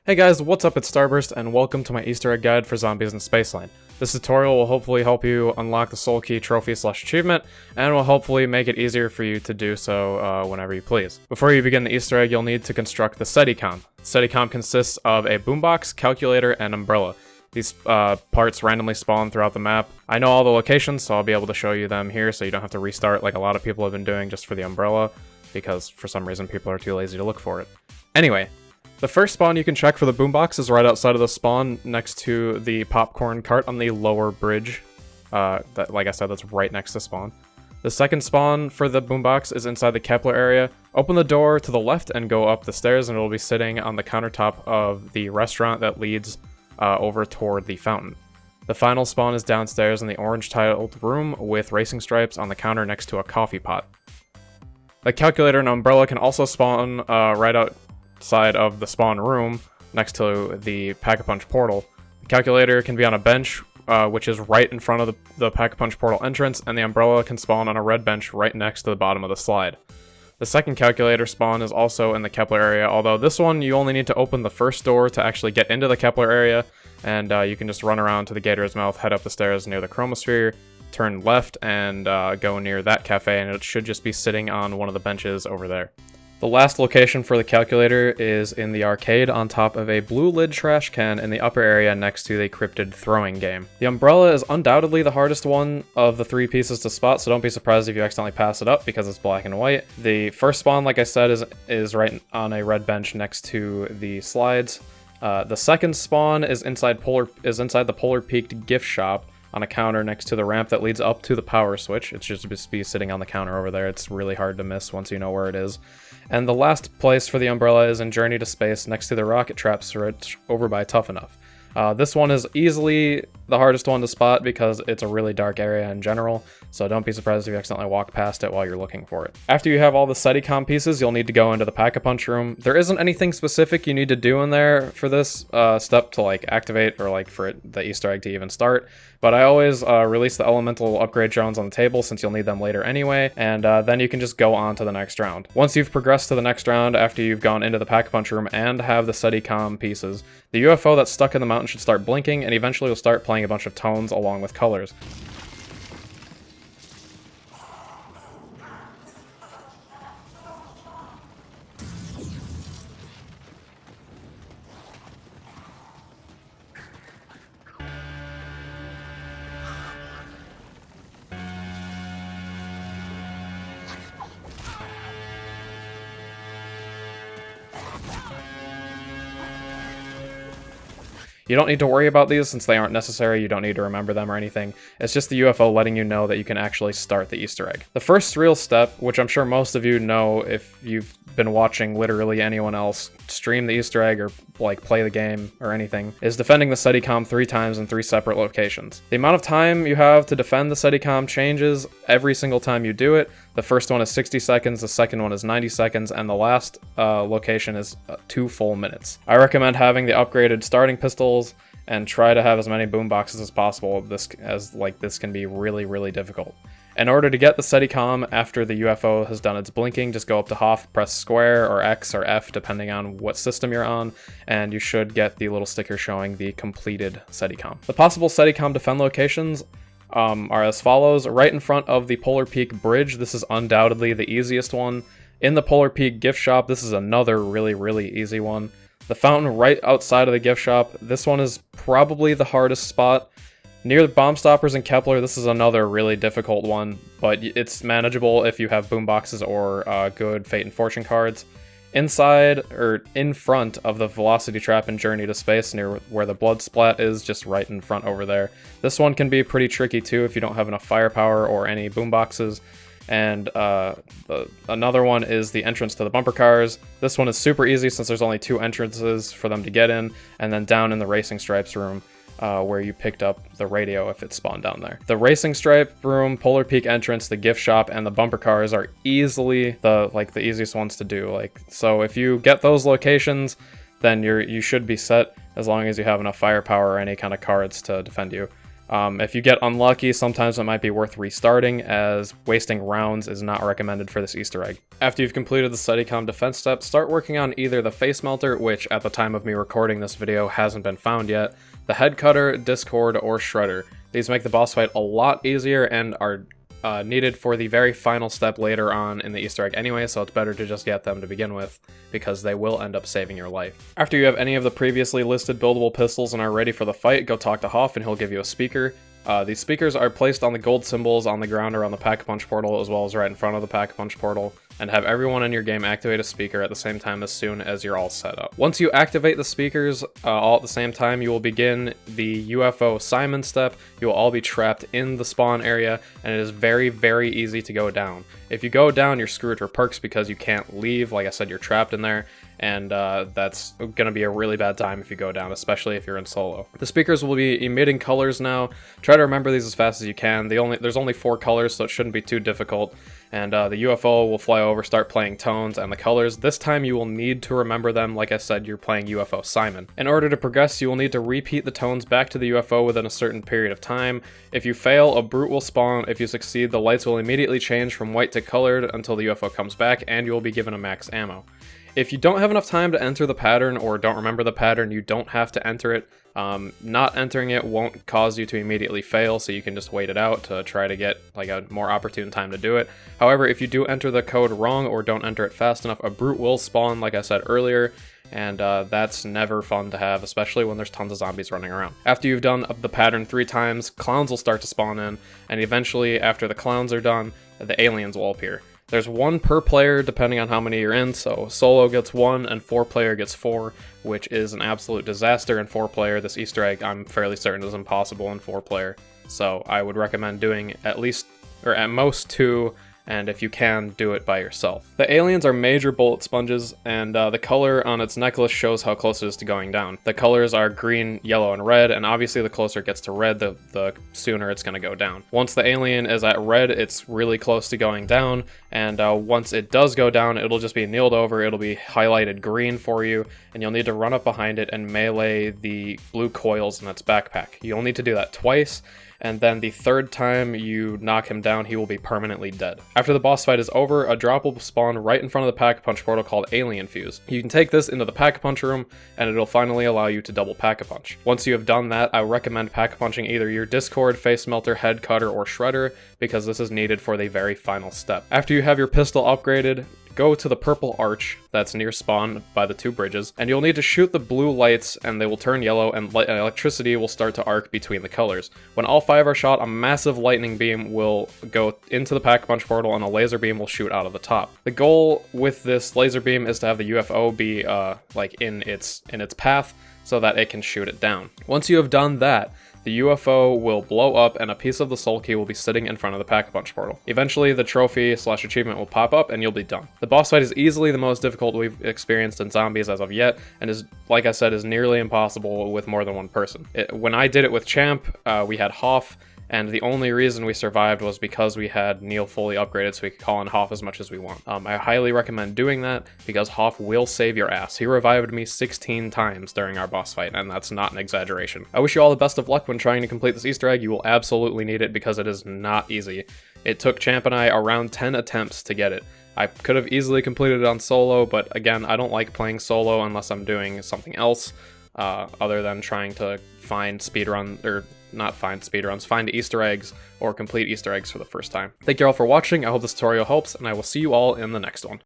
Hey guys, what's up? It's Starburst, and welcome to my Easter egg guide for zombies in Spaceland. This tutorial will hopefully help you unlock the Soul Key trophy / achievement, and will hopefully make it easier for you to do so whenever you please. Before you begin the Easter egg, you'll need to construct the Steadicom. Steadicom consists of a boombox, calculator, and umbrella. These parts randomly spawn throughout the map. I know all the locations, so I'll be able to show you them here so you don't have to restart like a lot of people have been doing just for the umbrella, because for some reason people are too lazy to look for it. Anyway, the first spawn you can check for the boombox is right outside of the spawn next to the popcorn cart on the lower bridge. Like I said, that's right next to spawn. The second spawn for the boombox is inside the Kepler area. Open the door to the left and go up the stairs, and it will be sitting on the countertop of the restaurant that leads over toward the fountain. The final spawn is downstairs in the orange tiled room with racing stripes on the counter next to a coffee pot. The calculator and umbrella can also spawn right outside of the spawn room next to the Pack-a-Punch portal. The calculator can be on a bench, which is right in front of the Pack-a-Punch portal entrance, and the umbrella can spawn on a red bench right next to the bottom of the slide. The second calculator spawn is also in the Kepler area, although this one you only need to open the first door to actually get into the Kepler area, and you can just run around to the Gator's Mouth, head up the stairs near the Chromosphere, turn left, and go near that cafe, and it should just be sitting on one of the benches over there. The last location for the calculator is in the arcade on top of a blue lid trash can in the upper area next to the cryptid throwing game. The umbrella is undoubtedly the hardest one of the three pieces to spot, so don't be surprised if you accidentally pass it up because it's black and white. The first spawn, like I said, is right on a red bench next to the slides. The second spawn is inside the Polar Peaked gift shop on a counter next to the ramp that leads up to the power switch. It should just be sitting on the counter over there. It's really hard to miss once you know where it is. And the last place for the umbrella is in Journey to Space next to the rocket trap switch over by Tough Enough. This one is easily the hardest one to spot because it's a really dark area in general, so don't be surprised if you accidentally walk past it while you're looking for it. After you have all the Steadicom pieces, you'll need to go into the Pack-a-Punch room. There isn't anything specific you need to do in there for this step to like activate or like for the Easter egg to even start, but I always release the elemental upgrade drones on the table since you'll need them later anyway, and then you can just go on to the next round. Once you've progressed to the next round after you've gone into the Pack-a-Punch room and have the Steadicom pieces, the UFO that's stuck in the mountain should start blinking, and eventually you'll start playing a bunch of tones along with colors. You don't need to worry about these since they aren't necessary, you don't need to remember them or anything. It's just the UFO letting you know that you can actually start the Easter egg. The first real step, which I'm sure most of you know if you've been watching literally anyone else stream the Easter egg or like play the game or anything, is defending the Steadicom 3 times in 3 separate locations. The amount of time you have to defend the Steadicom changes every single time you do it. The first one is 60 seconds, the second one is 90 seconds, and the last location is 2 full minutes. I recommend having the upgraded starting pistols and try to have as many boomboxes as possible. This can be really difficult. In order to get the Steadicom after the UFO has done its blinking, just go up to Hoff, press square or X or F depending on what system you're on, and you should get the little sticker showing the completed Steadicom. The possible Steadicom defend locations are as follows. Right in front of the Polar Peak bridge, this is undoubtedly the easiest one. In the Polar Peak gift shop, this is another really easy one. The fountain right outside of the gift shop, this one is probably the hardest spot. Near the bomb stoppers in Kepler, this is another really difficult one, but it's manageable if you have boomboxes or good Fate and Fortune cards. Inside, or in front of the velocity trap in Journey to Space, near where the blood splat is, just right in front over there. This one can be pretty tricky too if you don't have enough firepower or any boomboxes. And another one is the entrance to the bumper cars. This one is super easy since there's only 2 entrances for them to get in, and then down in the racing stripes room, where you picked up the radio if it spawned down there. The racing stripe room, Polar Peak entrance, the gift shop, and the bumper cars are easily the easiest ones to do. So if you get those locations, then you should be set as long as you have enough firepower or any kind of cards to defend you. If you get unlucky, sometimes it might be worth restarting, as wasting rounds is not recommended for this Easter egg. After you've completed the Steadicam defense step, start working on either the face melter, which at the time of me recording this video hasn't been found yet, the head cutter, discord, or shredder. These make the boss fight a lot easier and are needed for the very final step later on in the Easter egg anyway, so it's better to just get them to begin with, because they will end up saving your life. After you have any of the previously listed buildable pistols and are ready for the fight, go talk to Hoff and he'll give you a speaker. These speakers are placed on the gold symbols on the ground around the Pack-a-Punch portal, as well as right in front of the Pack-a-Punch portal, and have everyone in your game activate a speaker at the same time as soon as you're all set up. Once you activate the speakers all at the same time, you will begin the Ufo Simon Step. You will all be trapped in the spawn area, and it is very, very easy to go down. If you go down, you're screwed for perks because you can't leave. Like I said, you're trapped in there, and that's going to be a really bad time if you go down, especially if you're in solo. The speakers will be emitting colors now. Try to remember these as fast as you can. There's only 4 colors, so it shouldn't be too difficult. And the UFO will fly over, start playing tones and the colors. This time you will need to remember them. Like I said, you're playing UFO Simon. In order to progress, you will need to repeat the tones back to the UFO within a certain period of time. If you fail, a brute will spawn. If you succeed, the lights will immediately change from white to colored until the UFO comes back, and you will be given a max ammo. If you don't have enough time to enter the pattern or don't remember the pattern, you don't have to enter it. Not entering it won't cause you to immediately fail, so you can just wait it out to try to get like a more opportune time to do it. However, if you do enter the code wrong or don't enter it fast enough, a brute will spawn, like I said earlier, and that's never fun to have, especially when there's tons of zombies running around. After you've done the pattern 3 times, clowns will start to spawn in, and eventually, after the clowns are done, the aliens will appear. There's 1 per player depending on how many you're in, so solo gets 1 and 4-player gets 4, which is an absolute disaster in 4-player. This Easter egg, I'm fairly certain, is impossible in 4-player, so I would recommend doing at least, or at most 2, and if you can, do it by yourself. The aliens are major bullet sponges, and the color on its necklace shows how close it is to going down. The colors are green, yellow, and red, and obviously the closer it gets to red, the sooner it's going to go down. Once the alien is at red, it's really close to going down, and once it does go down, it'll just be kneeled over, it'll be highlighted green for you, and you'll need to run up behind it and melee the blue coils in its backpack. You'll need to do that twice, and then the 3rd time you knock him down, he will be permanently dead. After the boss fight is over, a drop will spawn right in front of the Pack-a-Punch portal called Alien Fuse. You can take this into the Pack-a-Punch room, and it'll finally allow you to double Pack-a-Punch. Once you have done that, I recommend Pack-a-Punching either your Discord, Face Melter, Head Cutter, or Shredder, because this is needed for the very final step. After you have your pistol upgraded, go to the purple arch that's near spawn by the 2 bridges, and you'll need to shoot the blue lights and they will turn yellow, and electricity will start to arc between the colors. When all 5 are shot, a massive lightning beam will go into the Pack-a-Punch portal and a laser beam will shoot out of the top. The goal with this laser beam is to have the UFO be like in its path so that it can shoot it down. Once you have done that, the UFO will blow up and a piece of the soul key will be sitting in front of the Pack-a-Punch portal. Eventually, the trophy/achievement will pop up and you'll be done. The boss fight is easily the most difficult we've experienced in zombies as of yet, and is, like I said, is nearly impossible with more than 1 person. When I did it with Champ, we had Hoff, and the only reason we survived was because we had Neil fully upgraded so we could call in Hoff as much as we want. I highly recommend doing that because Hoff will save your ass. He revived me 16 times during our boss fight, and that's not an exaggeration. I wish you all the best of luck when trying to complete this Easter egg. You will absolutely need it because it is not easy. It took Champ and I around 10 attempts to get it. I could have easily completed it on solo, but again, I don't like playing solo unless I'm doing something else other than trying to find speedrun, or not find speedruns, find Easter eggs or complete Easter eggs for the first time. Thank you all for watching. I hope this tutorial helps, and I will see you all in the next one.